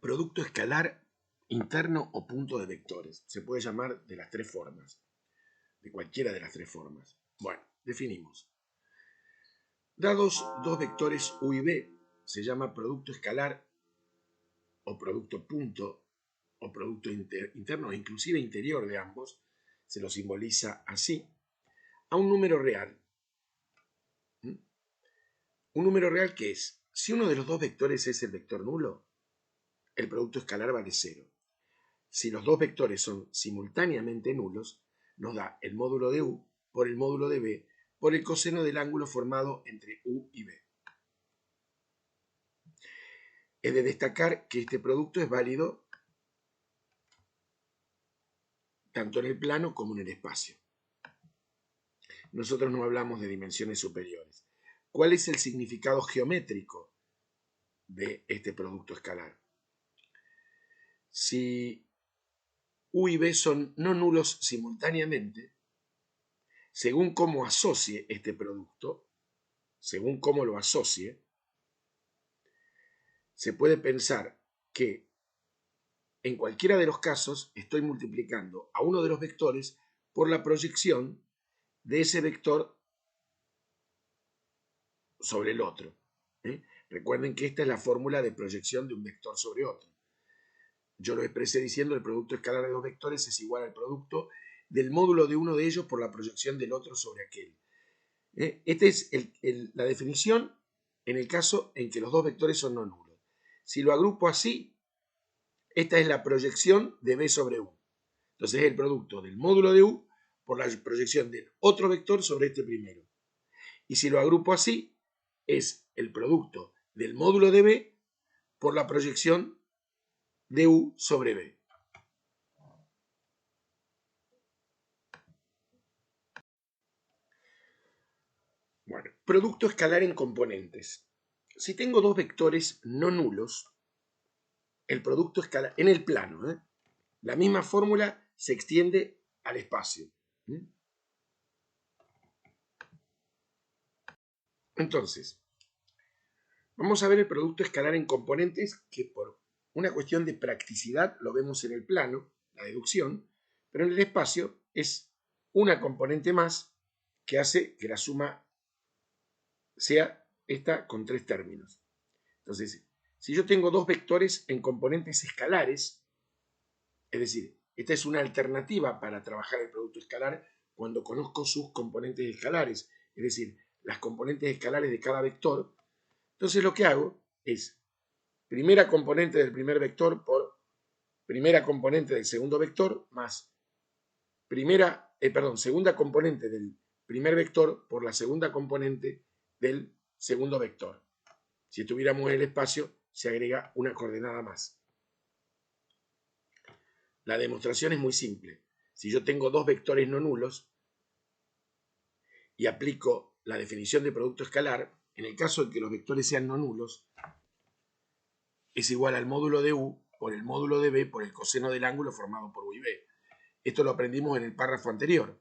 Producto escalar interno o punto de vectores. Se puede llamar de las tres formas. De cualquiera de las tres formas. Bueno, definimos. Dados dos vectores u y b, se llama producto escalar o producto punto o producto interno o inclusive interior de ambos. Se lo simboliza así. A un número real. Un número real que es, si uno de los dos vectores es el vector nulo, el producto escalar vale 0. Si los dos vectores son simultáneamente nulos, nos da el módulo de u por el módulo de b por el coseno del ángulo formado entre u y b. He de destacar que este producto es válido tanto en el plano como en el espacio. Nosotros no hablamos de dimensiones superiores. ¿Cuál es el significado geométrico de este producto escalar? Si u y b son no nulos simultáneamente, según cómo asocie este producto, según cómo lo asocie, se puede pensar que en cualquiera de los casos estoy multiplicando a uno de los vectores por la proyección de ese vector sobre el otro. Recuerden que esta es la fórmula de proyección de un vector sobre otro. Yo lo expresé diciendo el producto escalar de dos vectores es igual al producto del módulo de uno de ellos por la proyección del otro sobre aquel. Esta es la definición en el caso en que los dos vectores son no nulos. Si lo agrupo así, esta es la proyección de b sobre u. Entonces es el producto del módulo de u por la proyección del otro vector sobre este primero. Y si lo agrupo así, es el producto del módulo de b por la proyección de u sobre b. Bueno, producto escalar en componentes. Si tengo dos vectores no nulos, el producto escalar en el plano, la misma fórmula se extiende al espacio. Entonces, vamos a ver el producto escalar en componentes que por una cuestión de practicidad lo vemos en el plano, la deducción, pero en el espacio es una componente más que hace que la suma sea esta con tres términos. Entonces, si yo tengo dos vectores en componentes escalares, es decir, esta es una alternativa para trabajar el producto escalar cuando conozco sus componentes escalares, es decir, las componentes escalares de cada vector. Entonces lo que hago es primera componente del primer vector por primera componente del segundo vector más segunda componente del primer vector por la segunda componente del segundo vector. Si estuviéramos en el espacio, se agrega una coordenada más. La demostración es muy simple. Si yo tengo dos vectores no nulos y aplico la definición de producto escalar, en el caso de que los vectores sean no nulos, es igual al módulo de u por el módulo de b por el coseno del ángulo formado por u y b. Esto lo aprendimos en el párrafo anterior.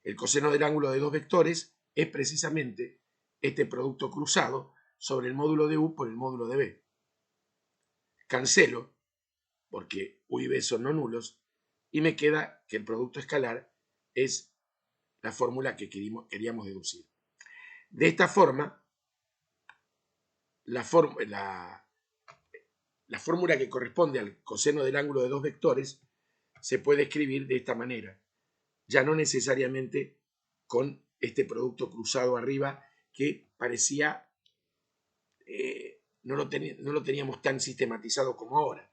El coseno del ángulo de dos vectores es precisamente este producto cruzado sobre el módulo de u por el módulo de b. Cancelo, porque u y b son no nulos, y me queda que el producto escalar es la fórmula que queríamos deducir. De esta forma, la fórmula que corresponde al coseno del ángulo de dos vectores se puede escribir de esta manera, ya no necesariamente con este producto cruzado arriba que parecía no lo teníamos tan sistematizado como ahora.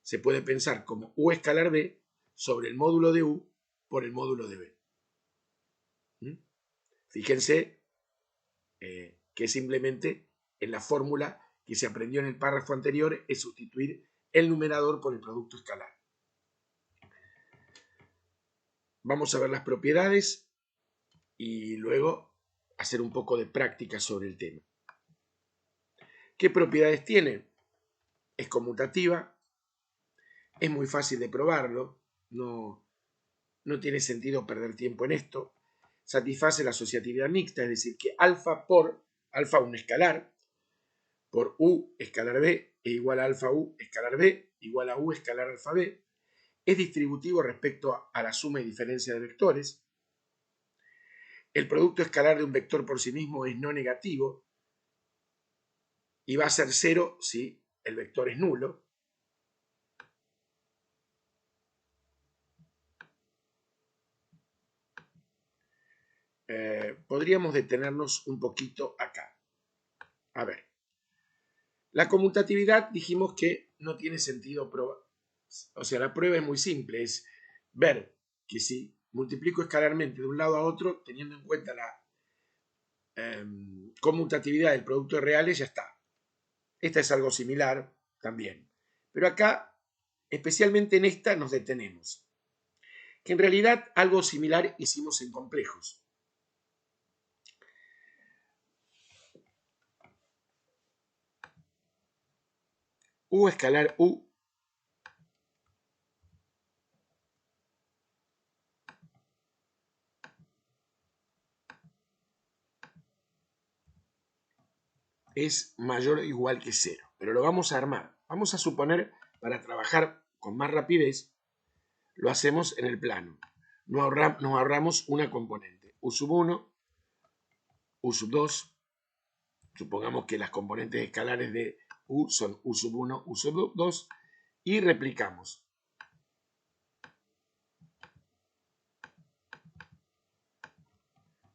Se puede pensar como u escalar b sobre el módulo de u por el módulo de b. Fíjense que simplemente en la fórmula que se aprendió en el párrafo anterior es sustituir el numerador por el producto escalar. Vamos a ver las propiedades y luego hacer un poco de práctica sobre el tema. ¿Qué propiedades tiene? Es conmutativa, es muy fácil de probarlo, no tiene sentido perder tiempo en esto. Satisface la asociatividad mixta, es decir, que alfa por alfa un escalar, por u escalar b, es igual a alfa U escalar B igual a U escalar alfa B. Es distributivo respecto a la suma y diferencia de vectores. El producto escalar de un vector por sí mismo es no negativo y va a ser 0 si el vector es nulo. Podríamos detenernos un poquito acá. A ver, la conmutatividad dijimos que no tiene sentido probar. O sea, la prueba es muy simple, es ver que si multiplico escalarmente de un lado a otro, teniendo en cuenta la conmutatividad del producto de reales, ya está. Esta es algo similar también. Pero acá, especialmente en esta, nos detenemos. Que en realidad algo similar hicimos en complejos. U escalar U es mayor o igual que 0. Pero lo vamos a armar. Vamos a suponer, para trabajar con más rapidez, lo hacemos en el plano. Nos ahorramos una componente. U sub 1, U sub 2. Supongamos que las componentes escalares de U son U sub 1, U sub 2. Y replicamos.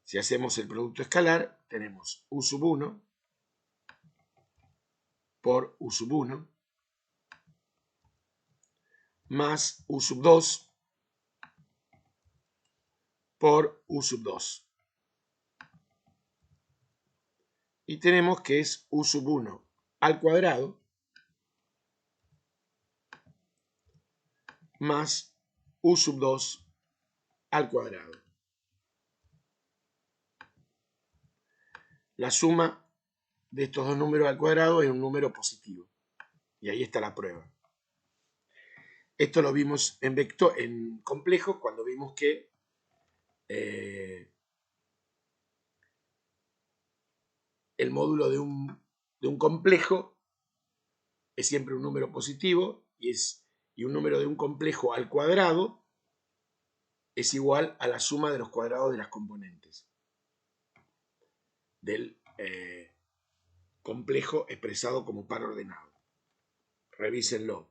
Si hacemos el producto escalar, tenemos U sub 1 por U sub 1 más U sub 2 por U sub 2. Y tenemos que es U sub 1 al cuadrado más U sub 2 al cuadrado. La suma de estos dos números al cuadrado es un número positivo. Y ahí está la prueba. Esto lo vimos en complejo cuando vimos que el módulo de un complejo es siempre un número positivo y un número de un complejo al cuadrado es igual a la suma de los cuadrados de las componentes del complejo expresado como par ordenado. Revísenlo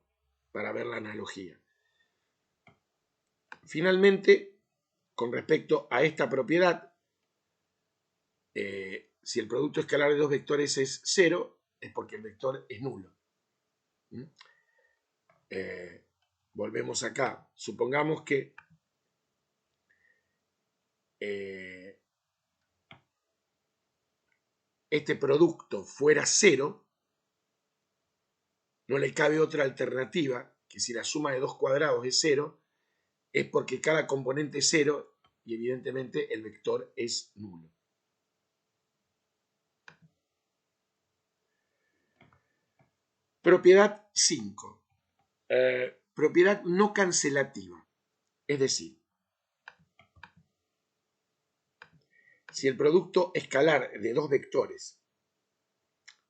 para ver la analogía. Finalmente, con respecto a esta propiedad, si el producto escalar de dos vectores es 0, es porque el vector es nulo. Volvemos acá. Supongamos que este producto fuera 0, no le cabe otra alternativa que si la suma de dos cuadrados es 0, es porque cada componente es 0 y evidentemente el vector es nulo. Propiedad 5. Propiedad no cancelativa. Es decir, si el producto escalar de dos vectores,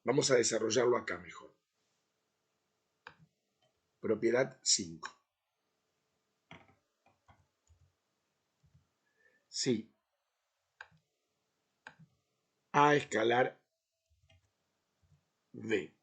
vamos a desarrollarlo acá mejor. Propiedad 5. Si A escalar B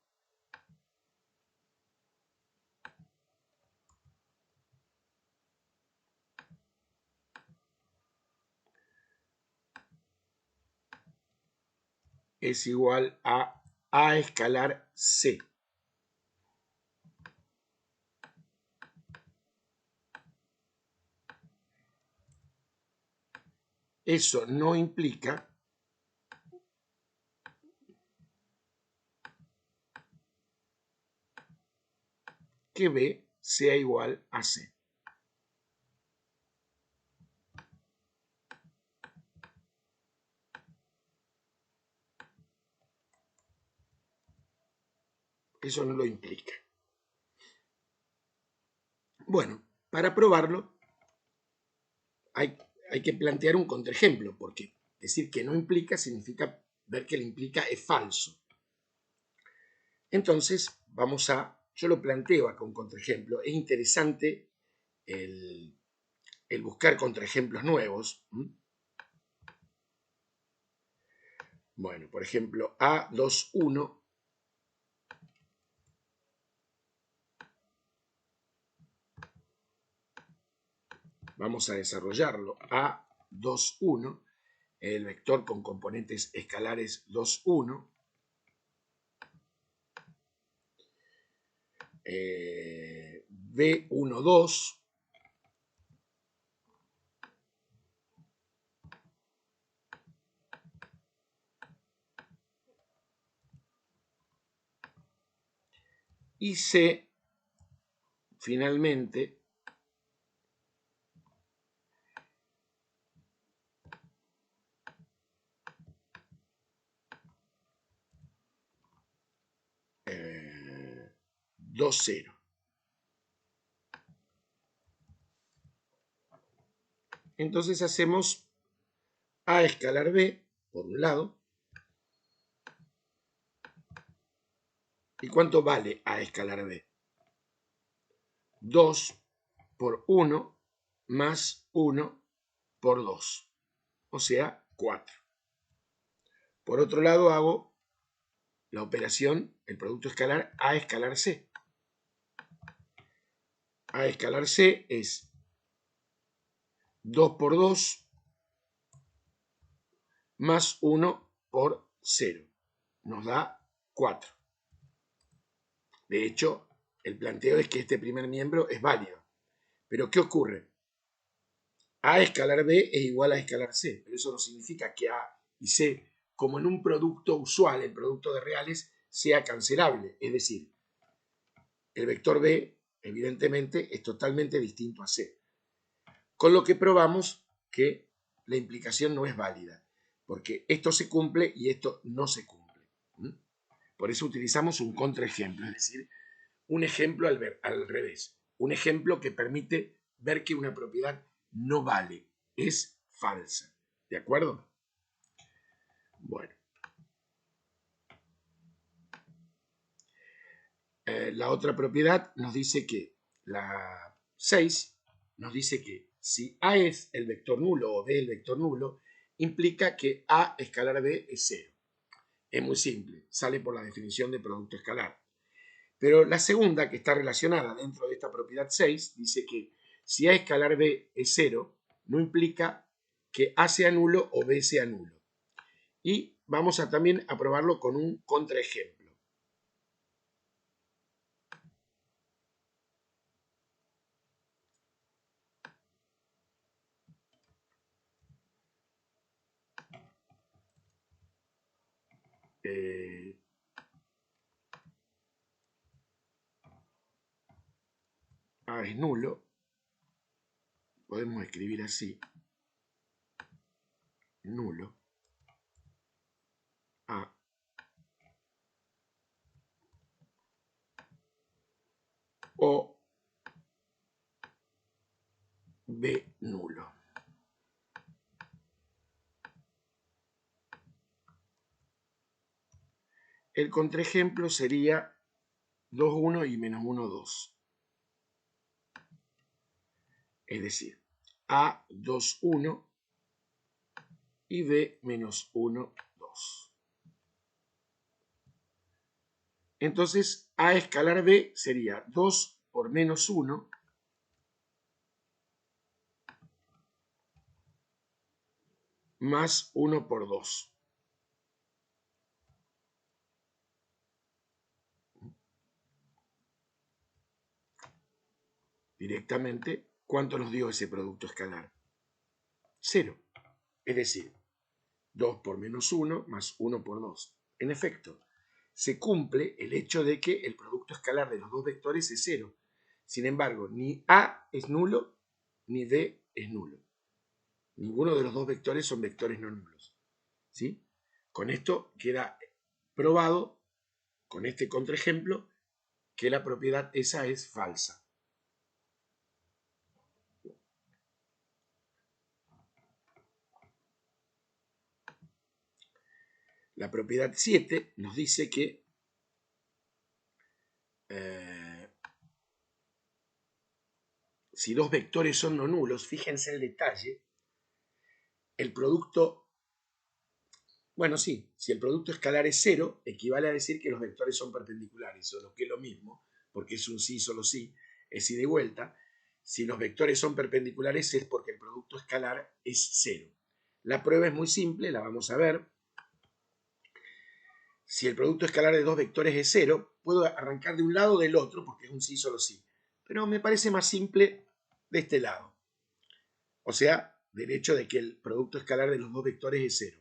es igual a A escalar C. Eso no implica que B sea igual a C. Eso no lo implica. Bueno, para probarlo hay que plantear un contraejemplo, porque decir que no implica significa ver que el implica es falso. Entonces yo lo planteo acá un contraejemplo. Es interesante el buscar contraejemplos nuevos. Bueno, por ejemplo, A21 vamos a desarrollarlo. A21, el vector con componentes escalares 2, 1. B1, 2. Y C, finalmente, eh, 2, 0. Entonces hacemos A escalar B, por un lado. ¿Y cuánto vale A escalar B? 2 por 1 más 1 por 2, o sea, 4. Por otro lado hago la operación, el producto escalar A escalar C. A escalar C es 2 por 2 más 1 por 0. Nos da 4. De hecho, el planteo es que este primer miembro es válido. Pero ¿qué ocurre? A escalar B es igual a escalar C, pero eso no significa que A y C, como en un producto usual, el producto de reales, sea cancelable. Es decir, el vector B, evidentemente, es totalmente distinto a C. Con lo que probamos que la implicación no es válida, porque esto se cumple y esto no se cumple. Por eso utilizamos un contraejemplo, es decir, un ejemplo al revés. Un ejemplo que permite ver que una propiedad no vale, es falsa. ¿De acuerdo? Bueno. La otra propiedad nos dice que la 6 nos dice que si A es el vector nulo o B el vector nulo, implica que A escalar B es 0. Es muy simple, sale por la definición de producto escalar. Pero la segunda, que está relacionada dentro de esta propiedad 6, dice que si A escalar B es 0, no implica que A sea nulo o B sea nulo. Y vamos a también a probarlo con un contraejemplo. A es nulo, podemos escribir así, nulo, A o B nulo. El contraejemplo sería 2, 1 y menos 1, 2. Es decir, A 2, 1 y B menos 1, 2. Entonces, A escalar B sería 2 por menos 1 más 1 por 2. Directamente, ¿cuánto nos dio ese producto escalar? 0. Es decir, 2 por menos 1 más 1 por 2. En efecto, se cumple el hecho de que el producto escalar de los dos vectores es 0. Sin embargo, ni A es nulo, ni B es nulo. Ninguno de los dos vectores son vectores no nulos. ¿Sí? Con esto queda probado, con este contraejemplo, que la propiedad esa es falsa. La propiedad 7 nos dice que si dos vectores son no nulos, fíjense el detalle, el producto, bueno, sí, si el producto escalar es 0, equivale a decir que los vectores son perpendiculares, o lo que es lo mismo, porque es un sí, solo sí, es ida y vuelta. Si los vectores son perpendiculares es porque el producto escalar es 0. La prueba es muy simple, la vamos a ver. Si el producto escalar de dos vectores es 0, puedo arrancar de un lado o del otro, porque es un sí, solo sí. Pero me parece más simple de este lado. O sea, del hecho de que el producto escalar de los dos vectores es 0.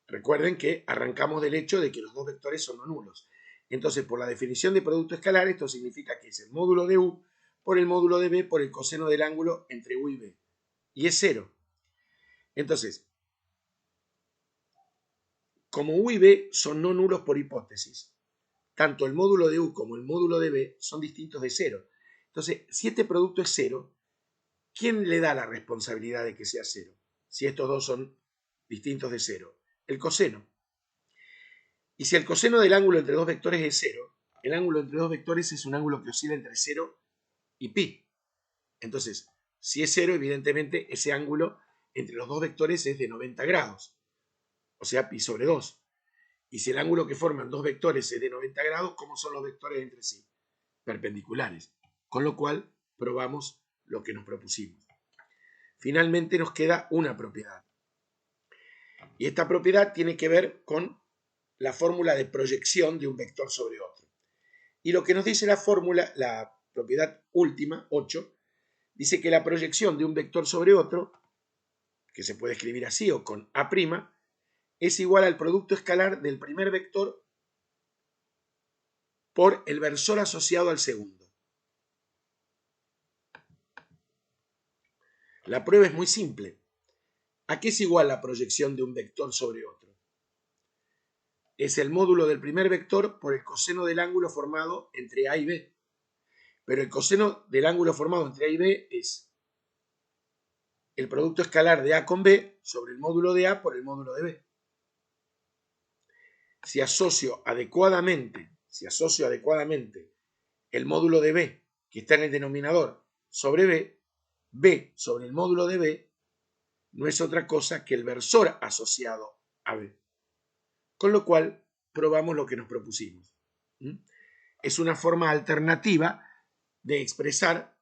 Recuerden que arrancamos del hecho de que los dos vectores son no nulos. Entonces, por la definición de producto escalar, esto significa que es el módulo de u por el módulo de b por el coseno del ángulo entre u y b. Y es 0. Entonces, como u y b son no nulos por hipótesis, tanto el módulo de u como el módulo de b son distintos de 0. Entonces, si este producto es 0, ¿quién le da la responsabilidad de que sea 0? Si estos dos son distintos de 0. El coseno. Y si el coseno del ángulo entre dos vectores es 0, el ángulo entre dos vectores es un ángulo que oscila entre 0 y pi. Entonces, si es 0, evidentemente ese ángulo entre los dos vectores es de 90 grados, o sea, pi sobre 2. Y si el ángulo que forman dos vectores es de 90 grados, ¿cómo son los vectores entre sí? Perpendiculares. Con lo cual, probamos lo que nos propusimos. Finalmente nos queda una propiedad. Y esta propiedad tiene que ver con la fórmula de proyección de un vector sobre otro. Y lo que nos dice la fórmula, la propiedad última, 8, dice que la proyección de un vector sobre otro, que se puede escribir así o con A', es igual al producto escalar del primer vector por el versor asociado al segundo. La prueba es muy simple. ¿A qué es igual la proyección de un vector sobre otro? Es el módulo del primer vector por el coseno del ángulo formado entre A y B. Pero el coseno del ángulo formado entre A y B es el producto escalar de A con B sobre el módulo de A por el módulo de B. Si asocio adecuadamente el módulo de B que está en el denominador sobre B, B sobre el módulo de B no es otra cosa que el versor asociado a B. Con lo cual, probamos lo que nos propusimos. Es una forma alternativa de expresar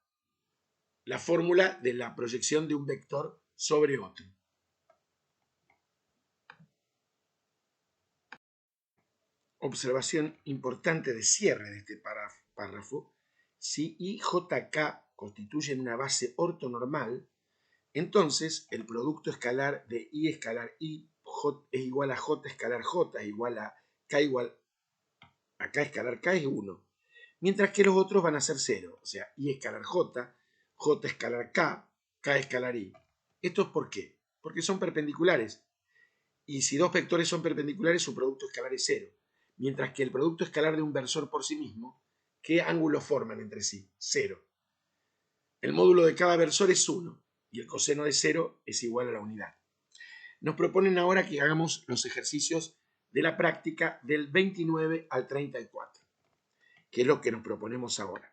la fórmula de la proyección de un vector sobre otro. Observación importante de cierre de este párrafo. Si I, J, K constituyen una base ortonormal, entonces el producto escalar de I escalar I J, es igual a J escalar J es igual a K escalar K es 1. Mientras que los otros van a ser 0. O sea, I escalar J, J escalar K, K escalar I. ¿Esto es por qué? Porque son perpendiculares. Y si dos vectores son perpendiculares, su producto escalar es 0. Mientras que el producto escalar de un versor por sí mismo, ¿qué ángulos forman entre sí? 0. El módulo de cada versor es 1 y el coseno de 0 es igual a la unidad. Nos proponen ahora que hagamos los ejercicios de la práctica del 29 al 34, que es lo que nos proponemos ahora.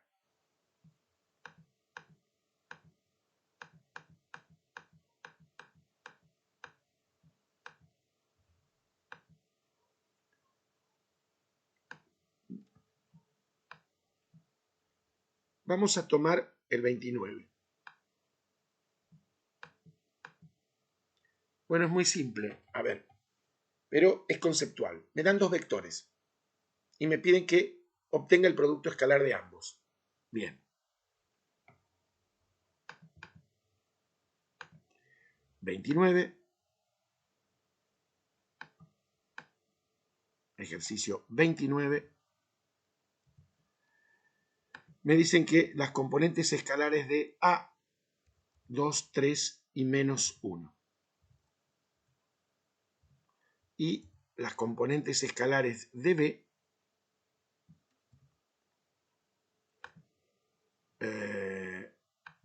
Vamos a tomar el 29. Bueno, es muy simple, a ver, pero es conceptual. Me dan dos vectores y me piden que obtenga el producto escalar de ambos. Bien. 29. Ejercicio 29. Me dicen que las componentes escalares de A, 2, 3 y menos 1. Y las componentes escalares de B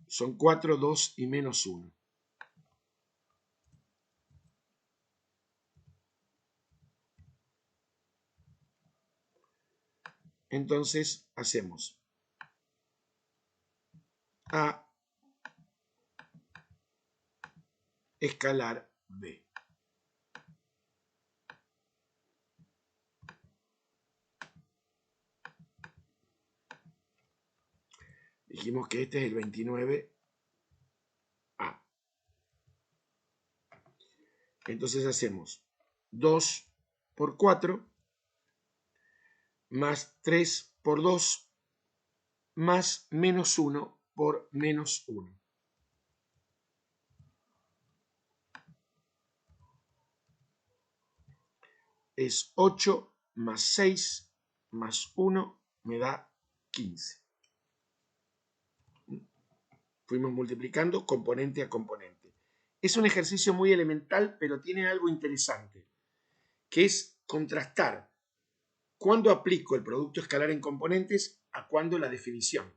son 4, 2 y menos 1. Entonces hacemos A escalar B. Dijimos que este es el 29A. Entonces hacemos 2 por 4 más 3 por 2 más menos 1 por menos 1. Es 8 más 6 más 1 me da 15. Fuimos multiplicando componente a componente. Es un ejercicio muy elemental, pero tiene algo interesante, que es contrastar cuándo aplico el producto escalar en componentes a cuándo la definición.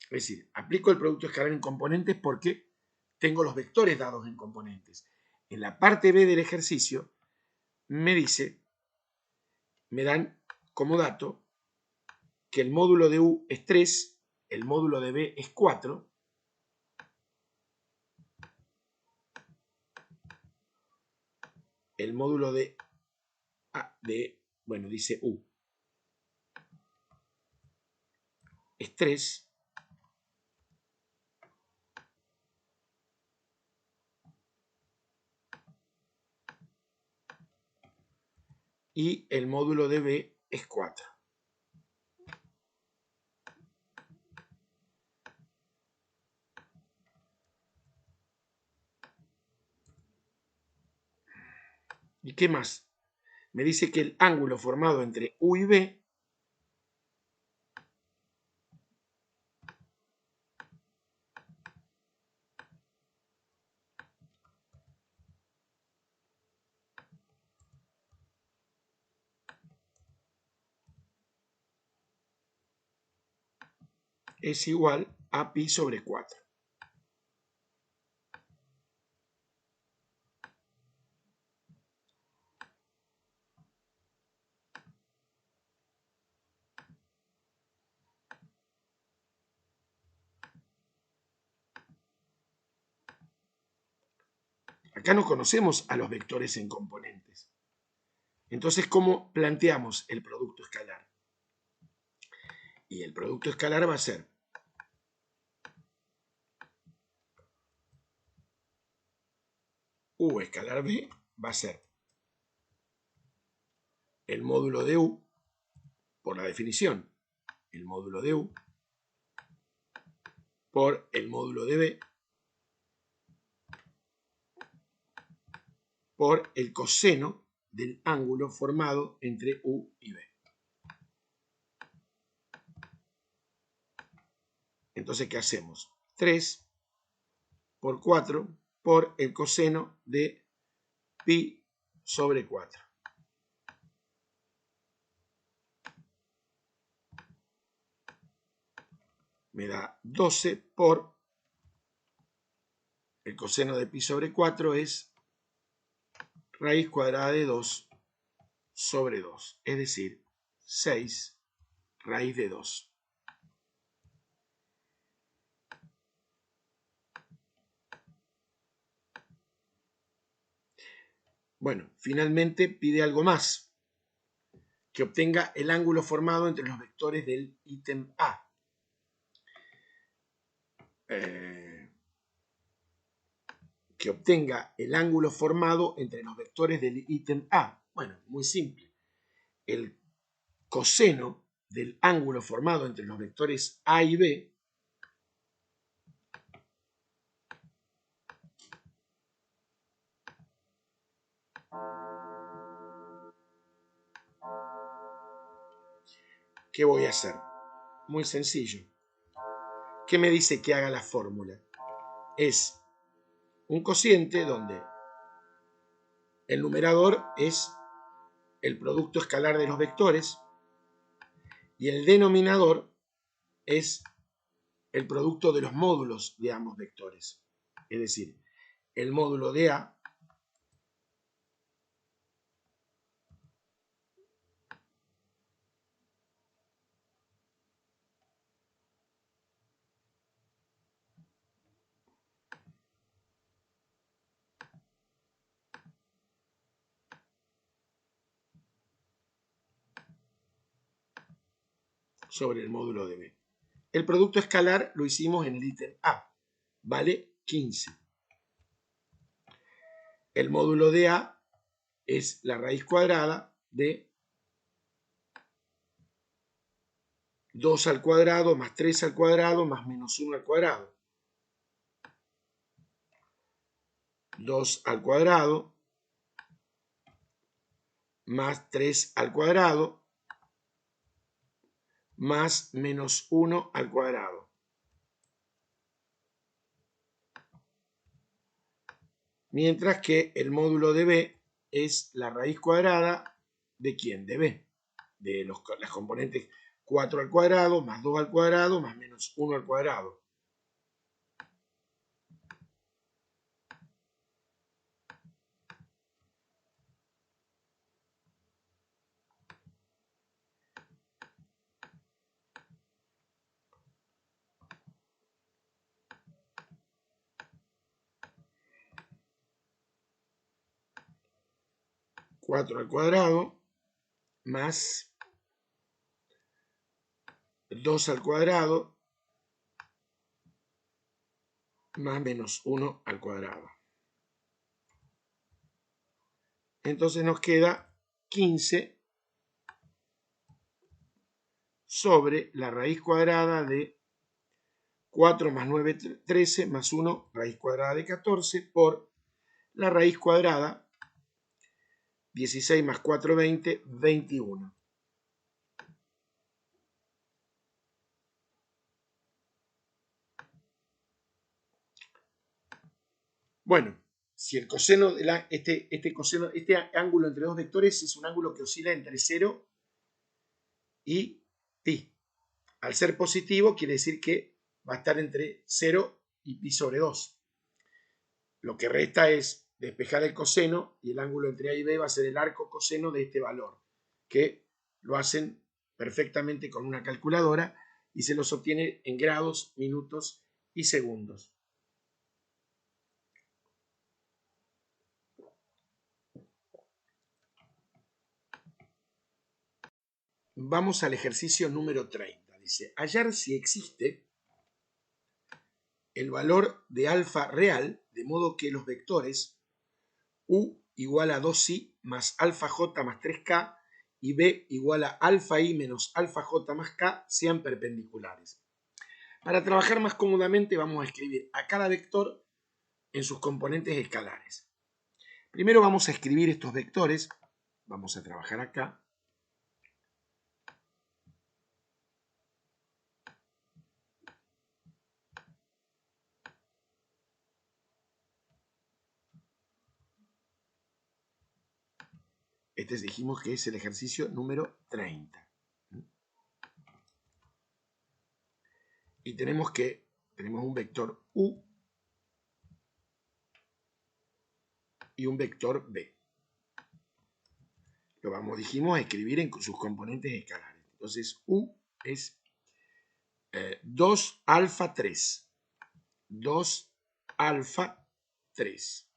Es decir, aplico el producto escalar en componentes porque tengo los vectores dados en componentes. En la parte B del ejercicio me dan como dato que el módulo de U es 3, el módulo de B es 4, el módulo de bueno, dice U, es 3, y el módulo de B es 4. ¿Y qué más? Me dice que el ángulo formado entre U y B es igual a pi sobre 4. Acá no conocemos a los vectores en componentes. Entonces, ¿cómo planteamos el producto escalar? Y el producto escalar va a ser U escalar B, va a ser el módulo de U, por la definición, el módulo de U, por el módulo de B, por el coseno del ángulo formado entre U y B. Entonces, ¿qué hacemos? 3 por 4 por el coseno de pi sobre 4. Me da 12 por el coseno de pi sobre 4 es raíz cuadrada de 2 sobre 2, es decir, 6 raíz de 2. Bueno, finalmente pide algo más, que obtenga el ángulo formado entre los vectores del ítem A. Que obtenga el ángulo formado entre los vectores del ítem A. Bueno, muy simple. El coseno del ángulo formado entre los vectores A y B ¿qué voy a hacer? Muy sencillo. ¿Qué me dice que haga la fórmula? Es un cociente donde el numerador es el producto escalar de los vectores y el denominador es el producto de los módulos de ambos vectores. Es decir, el módulo de A sobre el módulo de B. El producto escalar lo hicimos en el ítem A, vale 15. El módulo de A es la raíz cuadrada de 2 al cuadrado más 3 al cuadrado más menos 1 al cuadrado. 2 al cuadrado más 3 al cuadrado más menos 1 al cuadrado. Mientras que el módulo de B es la raíz cuadrada de ¿quién? De B. De las componentes 4 al cuadrado más 2 al cuadrado más menos 1 al cuadrado. Cuatro al cuadrado más 2 al cuadrado más menos 1 al cuadrado. Entonces nos queda 15 sobre la raíz cuadrada de 4 más 9, 13 más 1, raíz cuadrada de 14 por la raíz cuadrada 16 más 4, 20, 21. Bueno, si el coseno de este ángulo entre dos vectores es un ángulo que oscila entre 0 y pi. Al ser positivo quiere decir que va a estar entre 0 y pi sobre 2. Lo que resta es despejar el coseno y el ángulo entre A y B va a ser el arco coseno de este valor, que lo hacen perfectamente con una calculadora y se los obtiene en grados, minutos y segundos. Vamos al ejercicio número 30. Dice, hallar si existe el valor de alfa real, de modo que los vectores u igual a 2i más alfa j más 3k y b igual a alfa i menos alfa j más k sean perpendiculares. Para trabajar más cómodamente vamos a escribir a cada vector en sus componentes escalares. Primero vamos a escribir estos vectores. Vamos a trabajar acá. Este dijimos que es el ejercicio número 30. Y tenemos un vector u y un vector b. Lo dijimos, a escribir en sus componentes escalares. Entonces, u es 2 alfa 3. 2 alfa 3.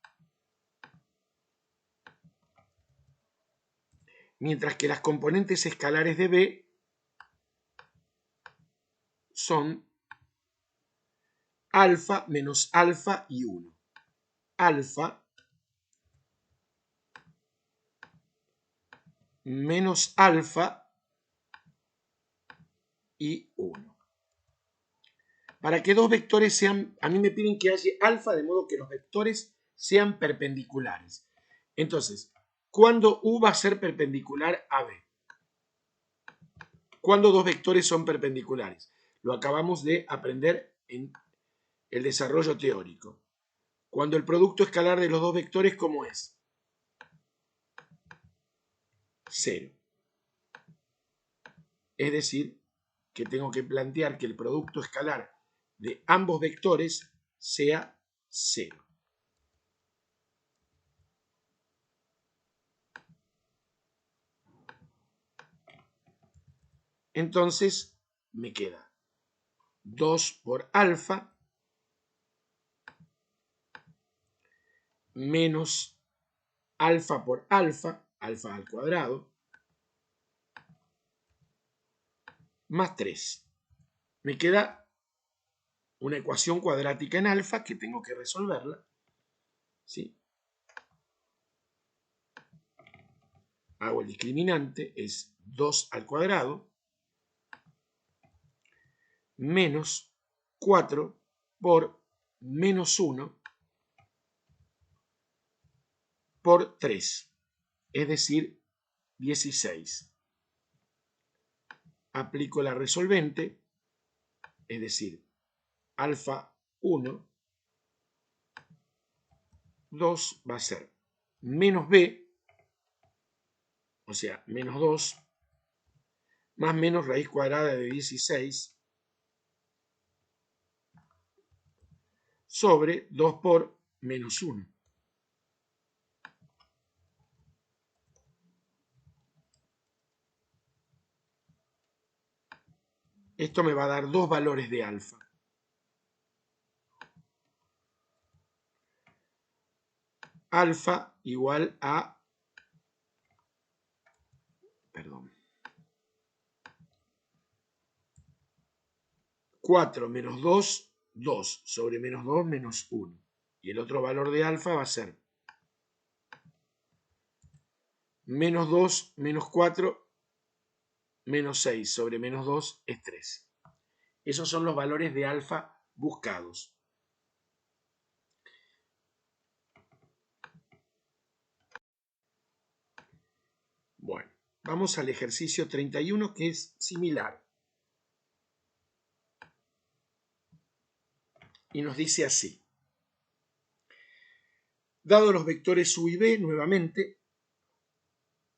Mientras que las componentes escalares de b son alfa menos alfa y 1. Alfa menos alfa y 1. Para que dos vectores sean, a mí me piden que haya alfa de modo que los vectores sean perpendiculares. Entonces, ¿cuándo u va a ser perpendicular a b? ¿Cuándo dos vectores son perpendiculares? Lo acabamos de aprender en el desarrollo teórico. Cuando el producto escalar de los dos vectores, ¿cómo es? 0. Es decir, que tengo que plantear que el producto escalar de ambos vectores sea 0. Entonces me queda 2 por alfa menos alfa por alfa, alfa al cuadrado, más 3. Me queda una ecuación cuadrática en alfa que tengo que resolverla. ¿Sí? Hago el discriminante, es 2 al cuadrado menos 4 por menos 1 por 3, es decir, 16. Aplico la resolvente, es decir, alfa 1, 2 va a ser menos b, o sea, menos 2, más menos raíz cuadrada de 16, sobre 2 por menos 1. Esto me va a dar dos valores de alfa. Alfa igual a, 4 menos 2, 2, sobre menos 2, menos 1. Y el otro valor de alfa va a ser menos 2, menos 4, menos 6, sobre menos 2 es 3. Esos son los valores de alfa buscados. Bueno, vamos al ejercicio 31, que es similar. Y nos dice así. Dado los vectores u y b, nuevamente,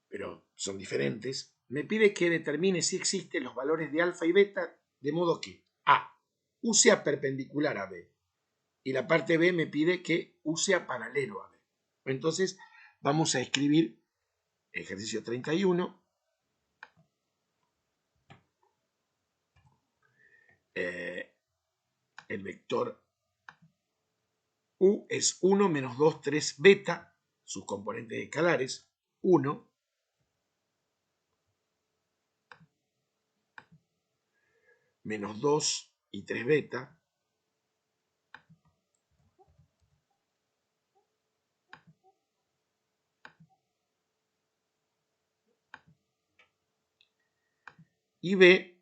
pero son diferentes, me pide que determine si existen los valores de alfa y beta, de modo que A, u sea perpendicular a b, y la parte b me pide que u sea paralelo a b. Entonces, vamos a escribir ejercicio 31. El vector u es 1 menos 2, 3 beta, sus componentes escalares, 1 menos 2 y 3 beta, y b,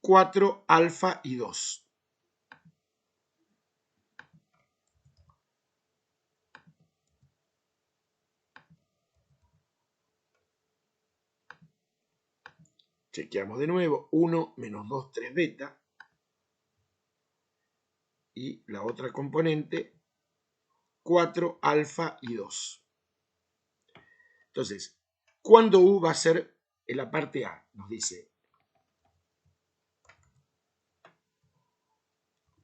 4 alfa y 2. Chequeamos de nuevo, 1 menos 2, 3 beta, y la otra componente, 4 alfa y 2. Entonces, ¿cuándo u va a ser en la parte A? Nos dice,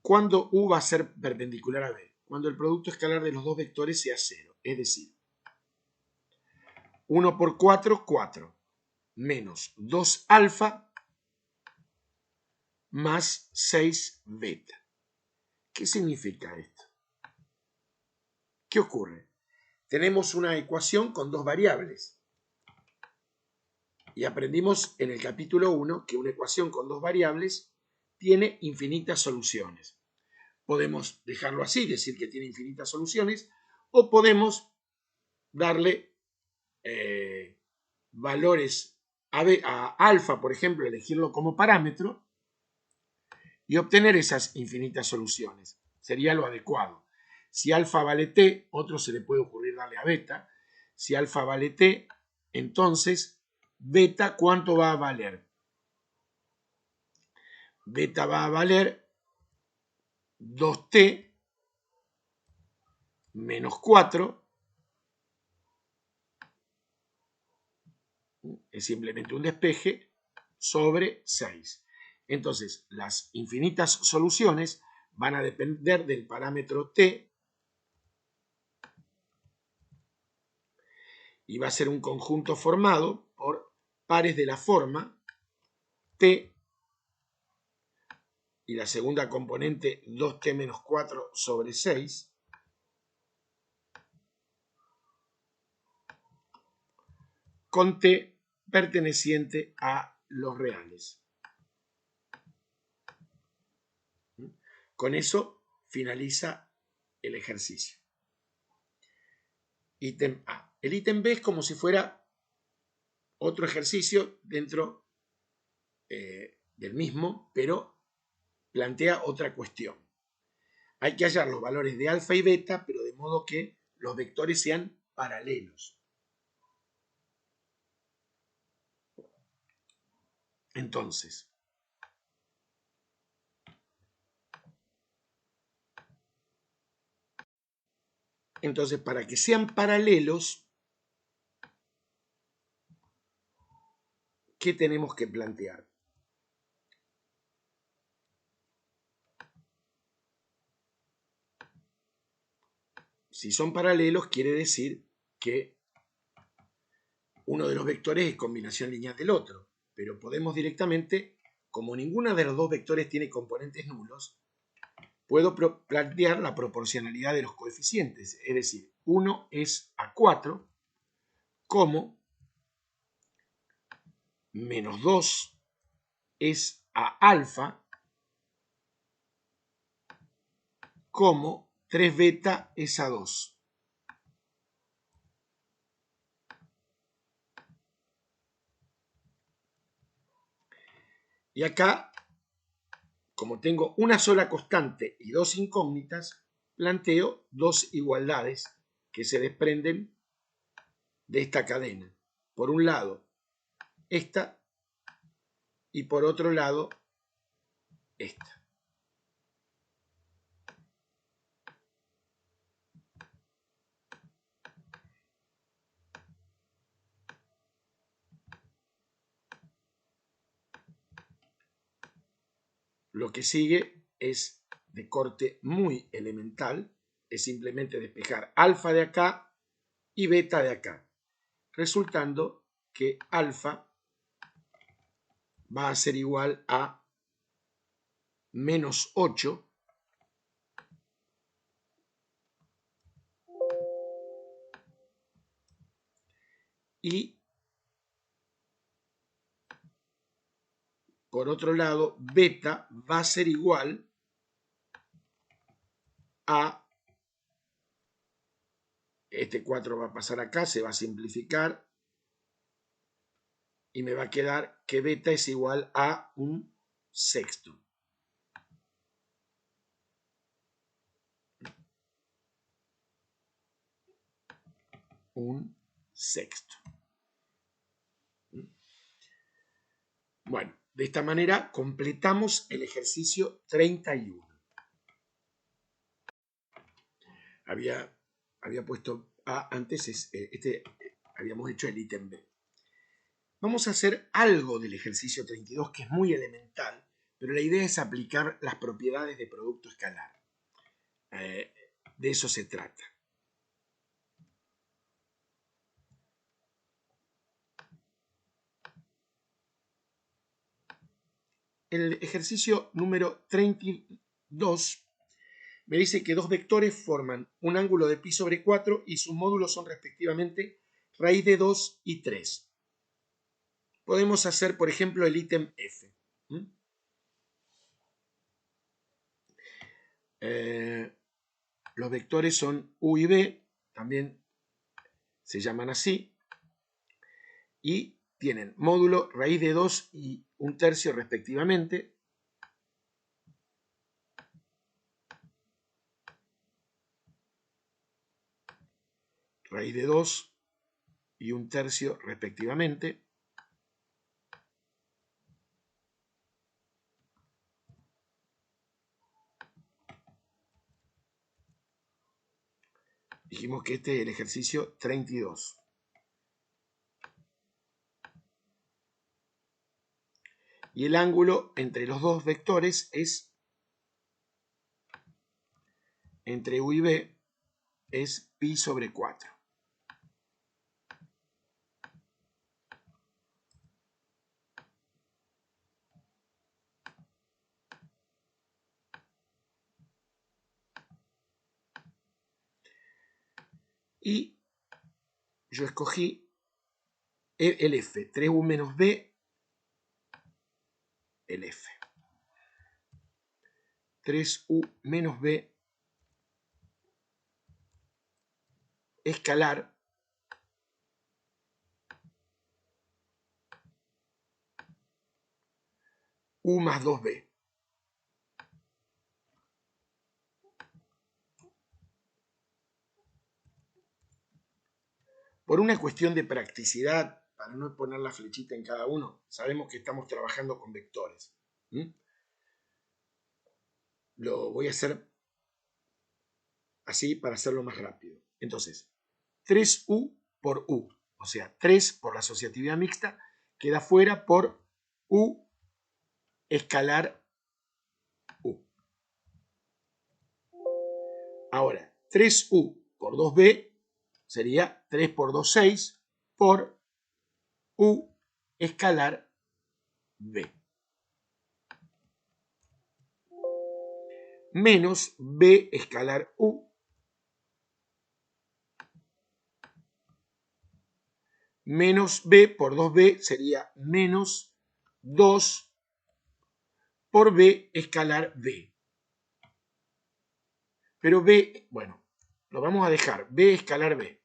¿cuándo u va a ser perpendicular a b? Cuando el producto escalar de los dos vectores sea 0, es decir, 1 por 4, 4, menos 2 alfa más 6 beta. ¿Qué significa esto? ¿Qué ocurre? Tenemos una ecuación con dos variables. Y aprendimos en el capítulo 1 que una ecuación con dos variables tiene infinitas soluciones. Podemos dejarlo así, decir que tiene infinitas soluciones, o podemos darle valores a alfa, por ejemplo, elegirlo como parámetro y obtener esas infinitas soluciones. Sería lo adecuado. Si alfa vale t, otro se le puede ocurrir darle a beta. Si alfa vale t, entonces beta, ¿cuánto va a valer? Beta va a valer 2t menos 4, es simplemente un despeje, sobre 6. Entonces, las infinitas soluciones van a depender del parámetro t y va a ser un conjunto formado por pares de la forma t y la segunda componente 2t menos 4 sobre 6 con t perteneciente a los reales. Con eso finaliza el ejercicio. Ítem A. El ítem B es como si fuera otro ejercicio dentro del mismo, pero plantea otra cuestión. Hay que hallar los valores de alfa y beta, pero de modo que los vectores sean paralelos. Entonces, para que sean paralelos, ¿qué tenemos que plantear? Si son paralelos, quiere decir que uno de los vectores es combinación lineal del otro, pero podemos directamente, como ninguno de los dos vectores tiene componentes nulos, puedo plantear la proporcionalidad de los coeficientes, es decir, 1 es a 4, como menos 2 es a alfa, como 3 beta es a 2. Y acá, como tengo una sola constante y dos incógnitas, planteo dos igualdades que se desprenden de esta cadena. Por un lado, esta, y por otro lado, esta. Lo que sigue es de corte muy elemental, es simplemente despejar alfa de acá y beta de acá, resultando que alfa va a ser igual a menos 8 y por otro lado beta va a ser igual a, este 4 va a pasar acá, se va a simplificar y me va a quedar que beta es igual a un sexto. Un sexto. Bueno, de esta manera completamos el ejercicio 31. Había puesto A antes, habíamos hecho el ítem B. Vamos a hacer algo del ejercicio 32 que es muy elemental, pero la idea es aplicar las propiedades de producto escalar. De eso se trata. El ejercicio número 32 me dice que dos vectores forman un ángulo de pi sobre 4 y sus módulos son respectivamente raíz de 2 y 3. Podemos hacer, por ejemplo, el ítem F. Los vectores son U y B, también se llaman así, y tienen módulo, raíz de 2 y un tercio respectivamente. Raíz de 2 y un tercio respectivamente. Dijimos que este es el ejercicio 32. Y el ángulo entre los dos vectores es, entre U y B, es pi sobre 4. Y yo escogí el F, 3U menos B el F. 3U menos B escalar U más 2B. Por una cuestión de practicidad, para no poner la flechita en cada uno, sabemos que estamos trabajando con vectores. Lo voy a hacer así para hacerlo más rápido. Entonces, 3U por U, o sea, 3 por la asociatividad mixta, queda fuera por U escalar U. Ahora, 3U por 2B sería 3 por 2, 6 por U escalar B. Menos B escalar U menos B por 2B sería menos 2 por B escalar B. Pero B, bueno, lo vamos a dejar, B escalar B.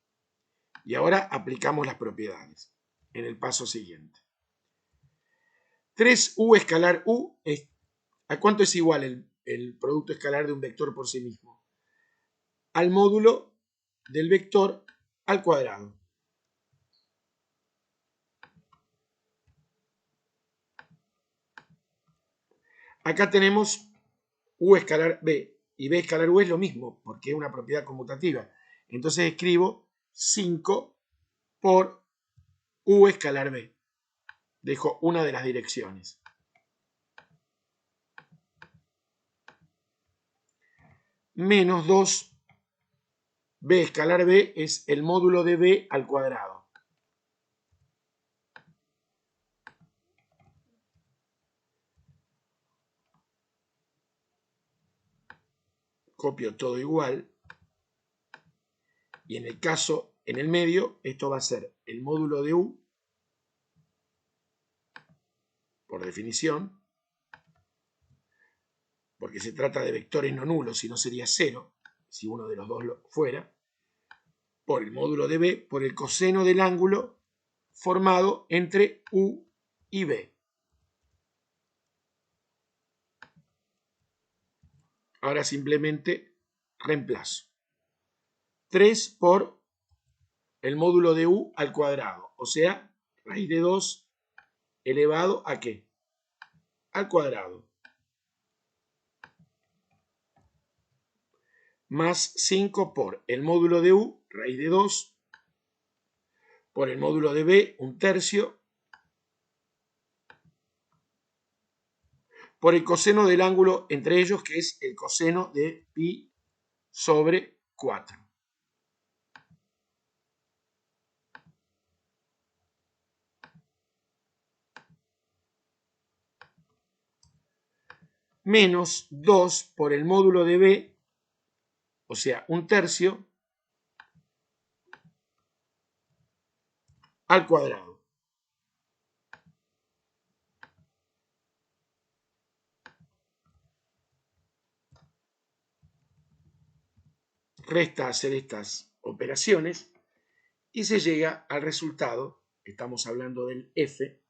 Y ahora aplicamos las propiedades en el paso siguiente. 3U escalar U, ¿a cuánto es igual el producto escalar de un vector por sí mismo? Al módulo del vector al cuadrado. Acá tenemos U escalar B y B escalar U es lo mismo porque es una propiedad conmutativa. Entonces escribo 5 por U escalar B. Dejo una de las direcciones. Menos 2 B escalar B es el módulo de B al cuadrado. Copio todo igual. Y en el caso, en el medio, esto va a ser el módulo de U, por definición, porque se trata de vectores no nulos, si no sería 0, si uno de los dos lo fuera, por el módulo de B, por el coseno del ángulo formado entre U y B. Ahora simplemente reemplazo. 3 por el módulo de U al cuadrado, o sea, raíz de 2 elevado a ¿qué? Al cuadrado. Más 5 por el módulo de U, raíz de 2, por el módulo de B, 1/3, por el coseno del ángulo entre ellos, que es el coseno de pi sobre 4. Menos 2 por el módulo de B, o sea, 1/3, al cuadrado. Resta hacer estas operaciones y se llega al resultado, estamos hablando del F,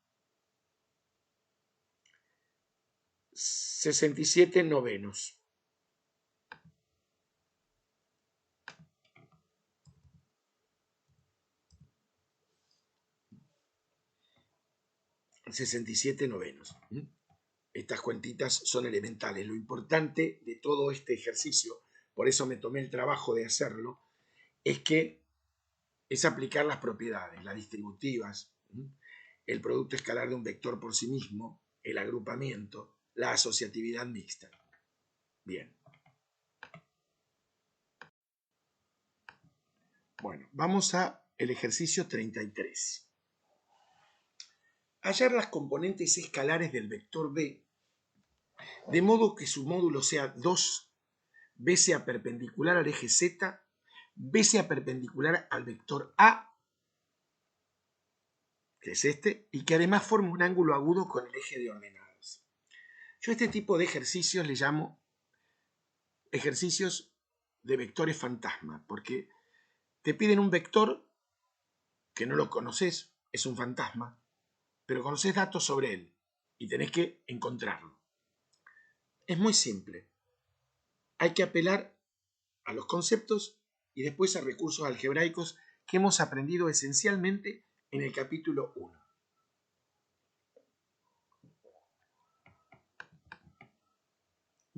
67 novenos. $67 novenos. Estas cuentitas son elementales. Lo importante de todo este ejercicio, por eso me tomé el trabajo de hacerlo, es que es aplicar las propiedades, las distributivas, el producto escalar de un vector por sí mismo, el agrupamiento, la asociatividad mixta. Bien. Bueno, vamos a el ejercicio 33. Hallar las componentes escalares del vector B, de modo que su módulo sea 2, B sea perpendicular al eje Z, B sea perpendicular al vector A, que es este, y que además forme un ángulo agudo con el eje de ordenadas. Yo a este tipo de ejercicios le llamo ejercicios de vectores fantasma, porque te piden un vector que no lo conoces, es un fantasma, pero conoces datos sobre él y tenés que encontrarlo. Es muy simple. Hay que apelar a los conceptos y después a recursos algebraicos que hemos aprendido esencialmente en el capítulo 1.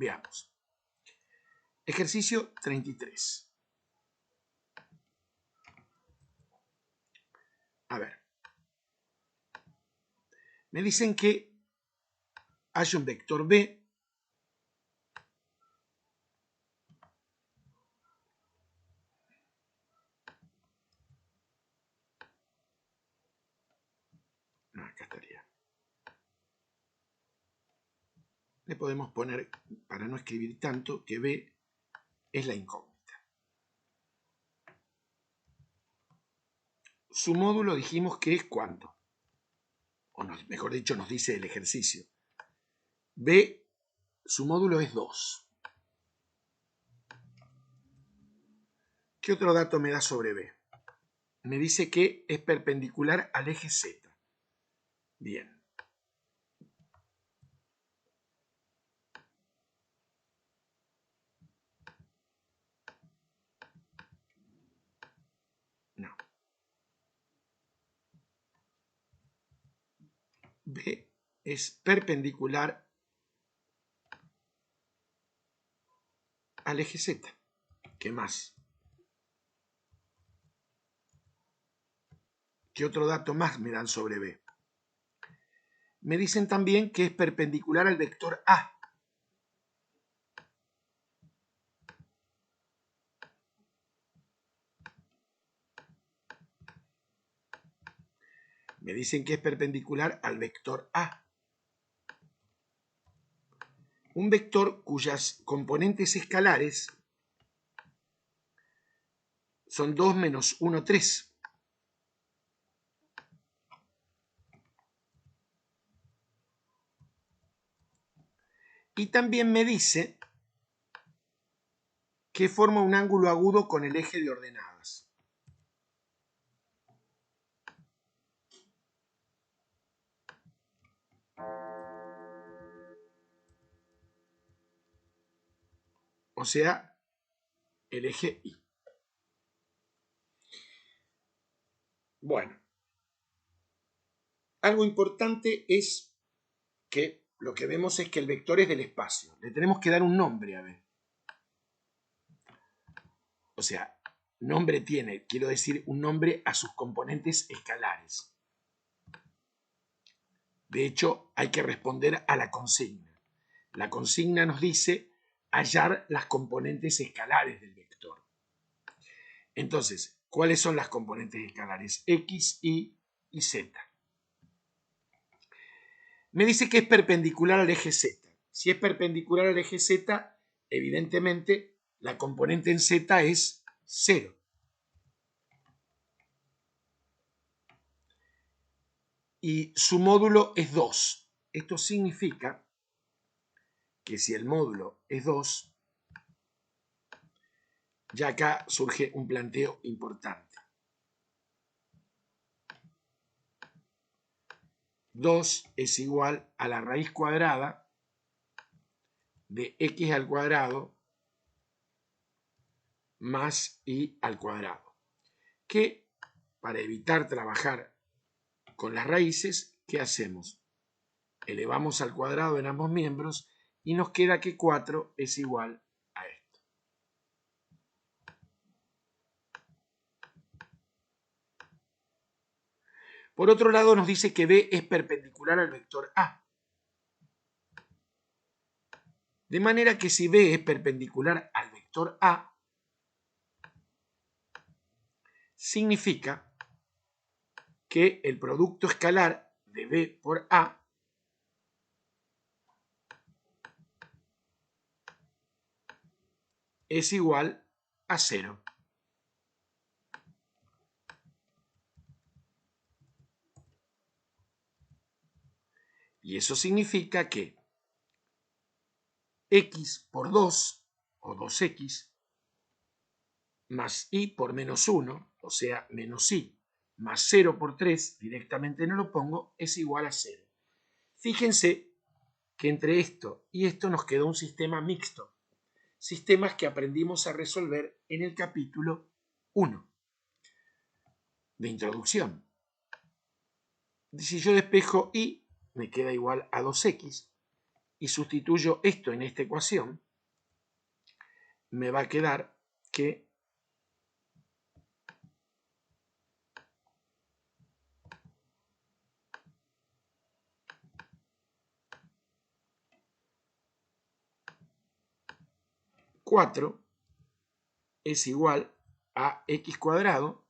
Veamos. Ejercicio 33. A ver. Me dicen que hay un vector B acá estaría. Le podemos poner, para no escribir tanto, que B es la incógnita. Su módulo dijimos que es ¿cuánto? O mejor dicho, nos dice el ejercicio. B, su módulo es 2. ¿Qué otro dato me da sobre B? Me dice que es perpendicular al eje Z. Bien. No. B es perpendicular al eje Z. ¿Qué más? ¿Qué otro dato más me dan sobre B? Me dicen también que es perpendicular al vector A. Me dicen que es perpendicular al vector A. Un vector cuyas componentes escalares son 2 menos 1, 3. Y también me dice que forma un ángulo agudo con el eje de ordenadas. O sea, el eje Y. Bueno, algo importante es que lo que vemos es que el vector es del espacio. Le tenemos que dar un nombre a B. O sea, nombre tiene, quiero decir, un nombre a sus componentes escalares. De hecho, hay que responder a la consigna. La consigna nos dice hallar las componentes escalares del vector. Entonces, ¿cuáles son las componentes escalares? X, Y y Z. Me dice que es perpendicular al eje Z. Si es perpendicular al eje Z, evidentemente la componente en Z es 0. Y su módulo es 2. Esto significa que si el módulo es 2, ya acá surge un planteo importante. 2 es igual a la raíz cuadrada de x al cuadrado más y al cuadrado. Que para evitar trabajar con las raíces, ¿qué hacemos? Elevamos al cuadrado en ambos miembros y nos queda que 4 es igual a esto. Por otro lado, nos dice que B es perpendicular al vector A. De manera que si B es perpendicular al vector A, significa que el producto escalar de B por A es igual a 0. Y eso significa que x por 2 o 2x más y por menos 1, o sea, menos y, más 0 por 3, directamente no lo pongo, es igual a 0. Fíjense que entre esto y esto nos quedó un sistema mixto, sistemas que aprendimos a resolver en el capítulo 1 de introducción. Si yo despejo y, me queda igual a 2x, y sustituyo esto en esta ecuación, me va a quedar que cuatro es igual a x cuadrado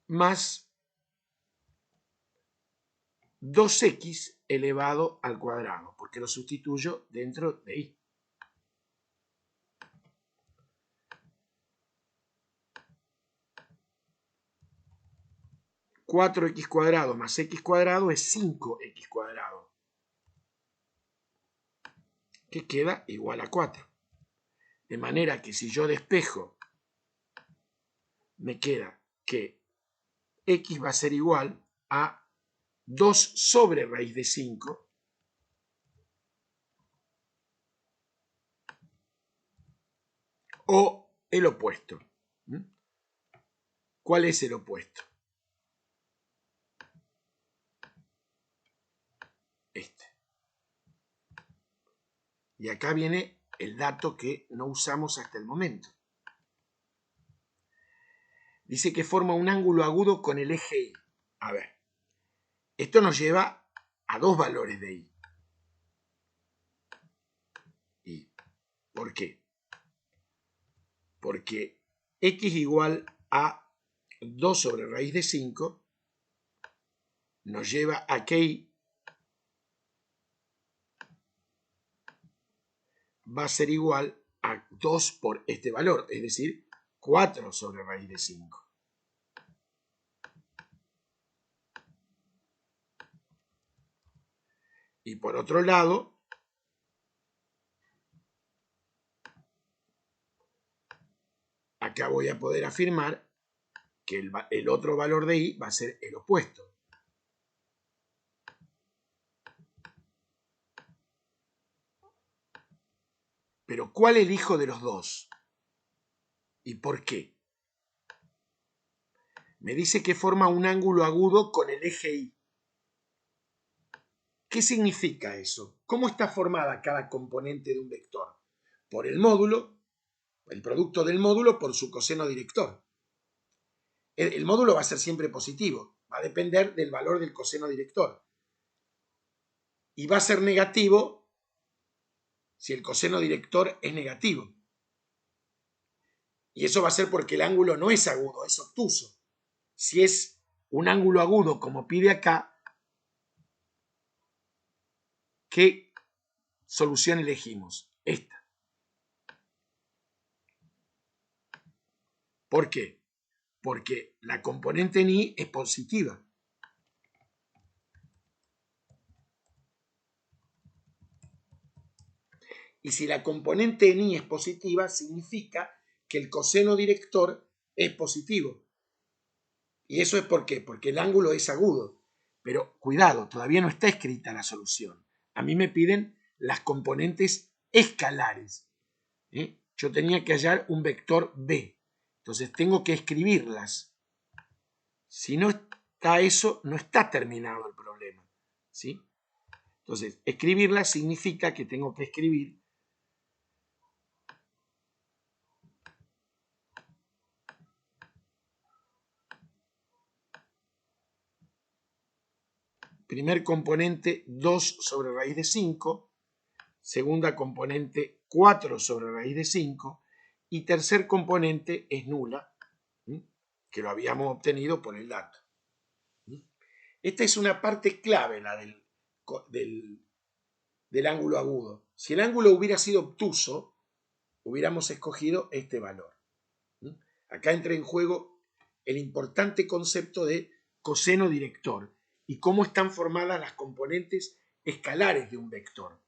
más 2x elevado al cuadrado, porque lo sustituyo dentro de y. (4x cuadrado más x cuadrado es 5x cuadrado, que queda igual a 4. De manera que si yo despejo, me queda que x va a ser igual a 2 sobre raíz de 5 o el opuesto. ¿Cuál es el opuesto? Este. Y acá viene el dato que no usamos hasta el momento. Dice que forma un ángulo agudo con el eje Y. A ver, esto nos lleva a dos valores de Y. ¿Y por qué? Porque x igual a 2 sobre raíz de 5 nos lleva a que Y va a ser igual a 2 por este valor, es decir, 4 sobre raíz de 5. Y por otro lado, acá voy a poder afirmar que el otro valor de Y va a ser el opuesto. Pero ¿cuál elijo de los dos? ¿Y por qué? Me dice que forma un ángulo agudo con el eje Y. ¿Qué significa eso? ¿Cómo está formada cada componente de un vector? Por el módulo, el producto del módulo por su coseno director. El módulo va a ser siempre positivo, va a depender del valor del coseno director. Y va a ser negativo si el coseno director es negativo. Y eso va a ser porque el ángulo no es agudo, es obtuso. Si es un ángulo agudo, como pide acá, ¿qué solución elegimos? Esta. ¿Por qué? Porque la componente en Y es positiva. Y si la componente en Y es positiva, significa que el coseno director es positivo. ¿Y eso es por qué? Porque el ángulo es agudo. Pero cuidado, todavía no está escrita la solución. A mí me piden las componentes escalares. Yo tenía que hallar un vector B. Entonces tengo que escribirlas. Si no está eso, no está terminado el problema. ¿Sí? Entonces, escribirlas significa que tengo que escribir primer componente 2 sobre raíz de 5, segunda componente 4 sobre raíz de 5 y tercer componente es nula, que lo habíamos obtenido por el dato. Esta es una parte clave, la del ángulo agudo. Si el ángulo hubiera sido obtuso, hubiéramos escogido este valor. Acá entra en juego el importante concepto de coseno director y cómo están formadas las componentes escalares de un vector.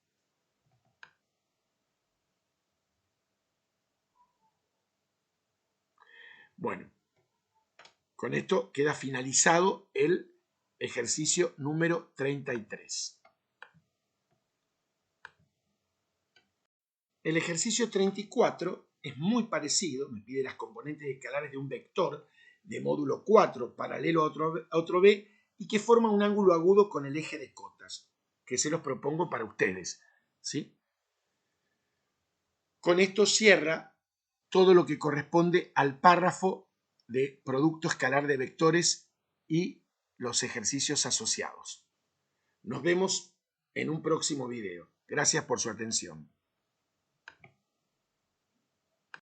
Bueno, con esto queda finalizado el ejercicio número 33. El ejercicio 34 es muy parecido, me pide las componentes escalares de un vector de módulo 4 paralelo a otro B y que forma un ángulo agudo con el eje de cotas, que se los propongo para ustedes, ¿sí? Con esto cierra todo lo que corresponde al párrafo de producto escalar de vectores y los ejercicios asociados. Nos vemos en un próximo video. Gracias por su atención.